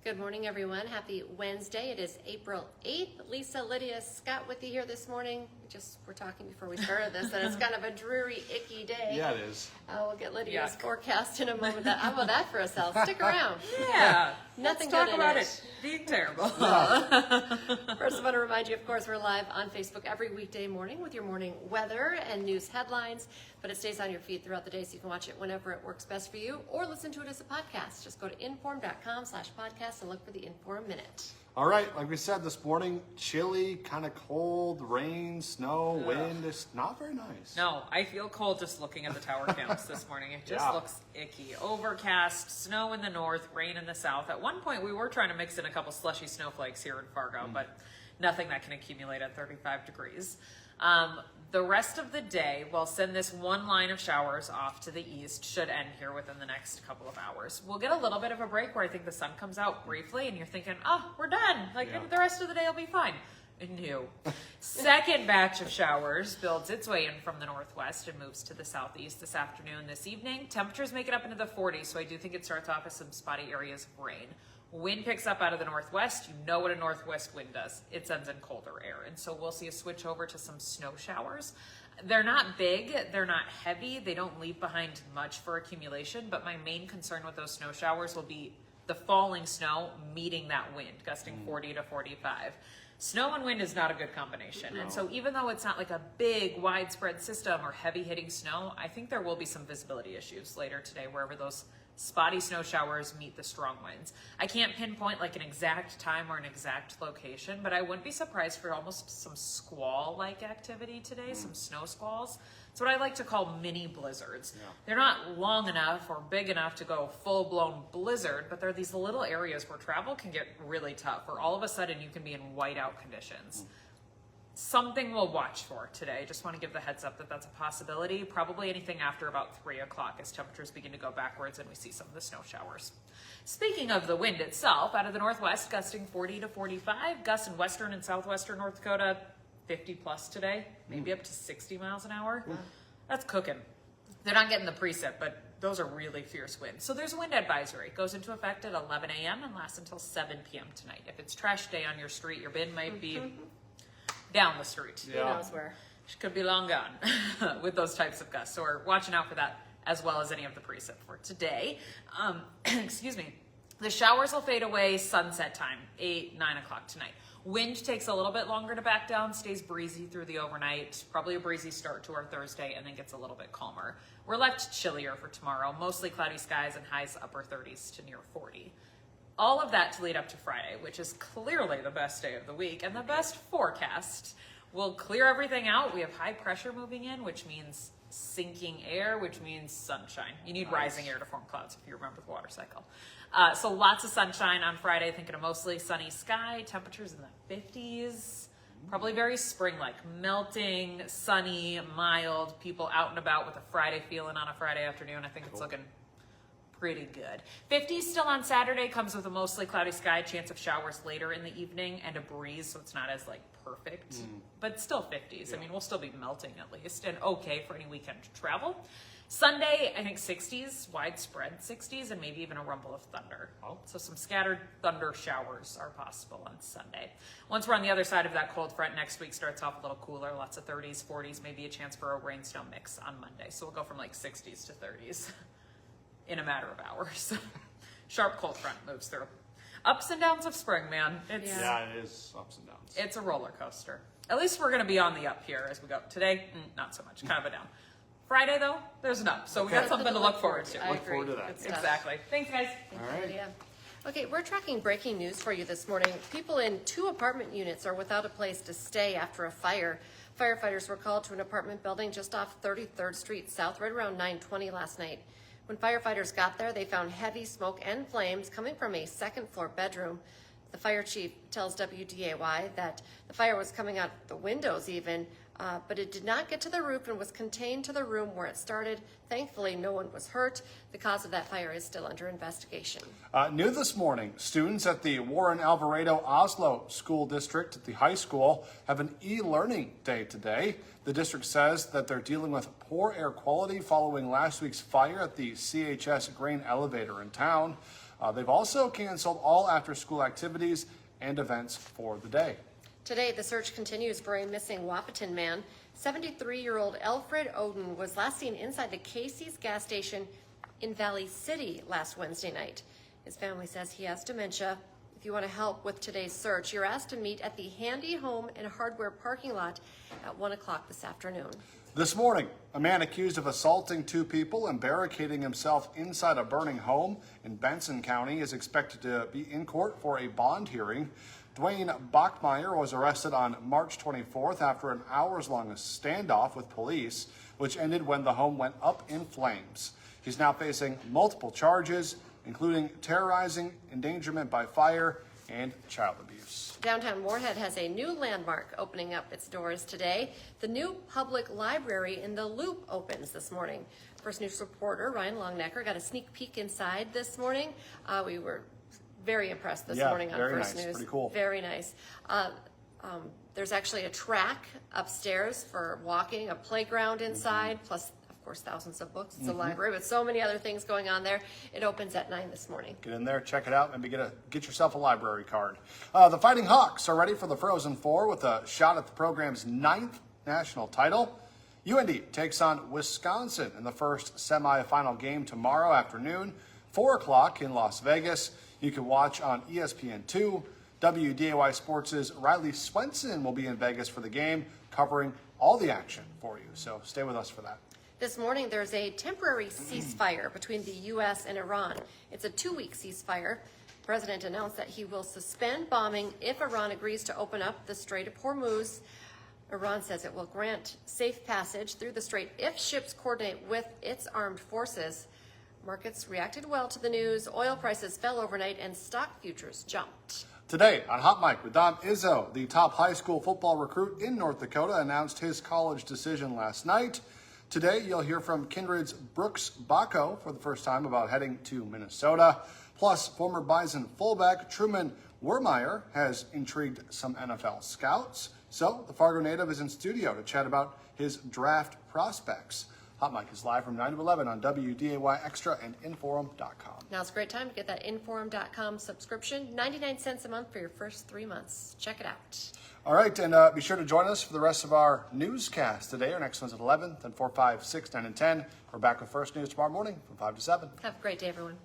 Good morning, everyone. Happy Wednesday. It is April 8th. Lisa, Lydia, Scott with you here this morning. We're talking before we started this, and it's kind of a dreary, icky day. Yeah, it is. We'll get Lydia's forecast in a moment. How about that for a sell? Stick around. Yeah. Nothing Let's good talk about in it being terrible. First, I want to remind you, of course, we're live on Facebook every weekday morning with your morning weather and news headlines, but it stays on your feed throughout the day, so you can watch it whenever it works best for you, or listen to it as a podcast. Just go to inform.com/podcast and look for the Inform Minute. All right, like we said this morning, chilly, kind of cold, rain, snow, wind. It's not very nice. No, I feel cold just looking at the tower cams this morning. It just Yeah. looks icky. Overcast, snow in the north, rain in the south. At one point, we were trying to mix in a couple slushy snowflakes here in Fargo, but nothing that can accumulate at 35 degrees. The rest of the day, we'll send this one line of showers off to the east, should end here within the next couple of hours. We'll get a little bit of a break where I think the sun comes out briefly and you're thinking, oh, we're done. The rest of the day will be fine. No. Second batch of showers builds its way in from the northwest and moves to the southeast this afternoon, this evening. Temperatures make it up into the 40s, so I do think it starts off as some spotty areas of rain. Wind picks up out of the northwest. You know what a northwest wind does. It sends in colder air. And so we'll see a switch over to some snow showers. They're not big. They're not heavy. They don't leave behind much for accumulation. But my main concern with those snow showers will be the falling snow meeting that wind, gusting 40 to 45. Snow and wind is not a good combination. No. And so even though it's not like a big widespread system or heavy hitting snow, I think there will be some visibility issues later today wherever those spotty snow showers meet the strong winds. I can't pinpoint like an exact time or an exact location, but I wouldn't be surprised for almost some squall-like activity today, some snow squalls. It's what I like to call mini blizzards. Yeah. They're not long enough or big enough to go full-blown blizzard, but they're these little areas where travel can get really tough, where all of a sudden you can be in whiteout conditions. Something we'll watch for today. Just want to give the heads up that that's a possibility. Probably anything after about 3 o'clock as temperatures begin to go backwards and we see some of the snow showers. Speaking of the wind itself, out of the northwest, gusting 40 to 45. Gusts in western and southwestern North Dakota, 50 plus today, maybe up to 60 miles an hour. That's cooking. They're not getting the precip, but those are really fierce winds. So there's a wind advisory. It goes into effect at 11 a.m. and lasts until 7 p.m. tonight. If it's trash day on your street, your bin might be down the street. Yeah. Who knows where? She could be long gone with those types of gusts. So we're watching out for that as well as any of the precip for today. Excuse me. The showers will fade away sunset time, 8, 9 o'clock tonight. Wind takes a little bit longer to back down, stays breezy through the overnight, probably a breezy start to our Thursday, and then gets a little bit calmer. We're left chillier for tomorrow, mostly cloudy skies and highs upper 30s to near 40. All of that to lead up to Friday, which is clearly the best day of the week and the best forecast. We'll clear everything out. We have high pressure moving in, which means sinking air, which means sunshine. You need rising air to form clouds, if you remember the water cycle. So lots of sunshine on Friday, thinking of mostly sunny sky, temperatures in the 50s, probably very spring-like, melting, sunny, mild, people out and about with a Friday feeling on a Friday afternoon. I think it's looking pretty good. 50s still on Saturday, comes with a mostly cloudy sky, chance of showers later in the evening, and a breeze, so it's not as perfect, but still 50s. I mean, we'll still be melting at least, and okay for any weekend travel. Sunday, I think 60s, widespread 60s, and maybe even a rumble of thunder. So some scattered thunder showers are possible on Sunday. Once we're on the other side of that cold front, next week starts off a little cooler, lots of 30s, 40s, maybe a chance for a rain-snow mix on Monday. So we'll go from 60s to 30s in a matter of hours. Sharp cold front moves through. Ups and downs of spring, man. Yeah, it is ups and downs. It's a roller coaster. At least we're going to be on the up here as we go. Today, not so much, kind of a down. Friday, though, there's an up. So we got something to look forward to. I Look agree. forward to that. Good stuff. Exactly. Thanks, guys. Thank All you, right. Lydia. Okay, we're tracking breaking news for you this morning. People in 2 apartment units are without a place to stay after a fire. Firefighters were called to an apartment building just off 33rd Street South, right around 9:20 last night. When firefighters got there, they found heavy smoke and flames coming from a second-floor bedroom. The fire chief tells WDAY that the fire was coming out the windows even, but it did not get to the roof and was contained to the room where it started. Thankfully, no one was hurt. The cause of that fire is still under investigation. New this morning, students at the Warren Alvarado Oslo School District at the high school have an e-learning day today. The district says that they're dealing with poor air quality following last week's fire at the CHS grain elevator in town. They've also canceled all after-school activities and events for the day. Today, the search continues for a missing Wahpeton man. 73-year-old Alfred Oden was last seen inside the Casey's gas station in Valley City last Wednesday night. His family says he has dementia. If you want to help with today's search, you're asked to meet at the Handy Home and Hardware parking lot at 1 o'clock this afternoon. This morning, a man accused of assaulting 2 people and barricading himself inside a burning home in Benson County is expected to be in court for a bond hearing. Dwayne Bachmeyer was arrested on March 24th after an hours-long standoff with police, which ended when the home went up in flames. He's now facing multiple charges, including terrorizing, endangerment by fire, and child abuse. Downtown Moorhead has a new landmark opening up its doors today. The new public library in the Loop opens this morning. First News reporter Ryan Longnecker got a sneak peek inside this morning. We were very impressed this morning on First News. Pretty cool. Very nice. There's actually a track upstairs for walking, a playground inside, plus of course thousands of books. It's a library with so many other things going on there. It opens at 9 this morning. Get in there, check it out, maybe get yourself a library card. The Fighting Hawks are ready for the Frozen Four with a shot at the program's 9th national title. UND takes on Wisconsin in the first semifinal game tomorrow afternoon, 4 o'clock in Las Vegas. You can watch on ESPN2. WDAY Sports' Riley Swenson will be in Vegas for the game, covering all the action for you. So stay with us for that. This morning, there's a temporary ceasefire between the U.S. and Iran. It's a 2-week ceasefire. The president announced that he will suspend bombing if Iran agrees to open up the Strait of Hormuz. Iran says it will grant safe passage through the strait if ships coordinate with its armed forces. Markets reacted well to the news. Oil prices fell overnight and stock futures jumped. Today on Hot Mic with Dom Izzo, the top high school football recruit in North Dakota, announced his college decision last night. Today, you'll hear from Kindred's Brooks Bacco for the first time about heading to Minnesota. Plus, former Bison fullback Truman Wermeyer has intrigued some NFL scouts. So, the Fargo native is in studio to chat about his draft prospects. Hot Mic is live from 9 to 11 on WDAY Extra and Inforum.com. Now's a great time to get that Inforum.com subscription. 99 cents a month for your first 3 months. Check it out. All right, and be sure to join us for the rest of our newscast today. Our next one's at 11, then 4, 5, 6, 9, and 10. We're back with First News tomorrow morning from 5 to 7. Have a great day, everyone.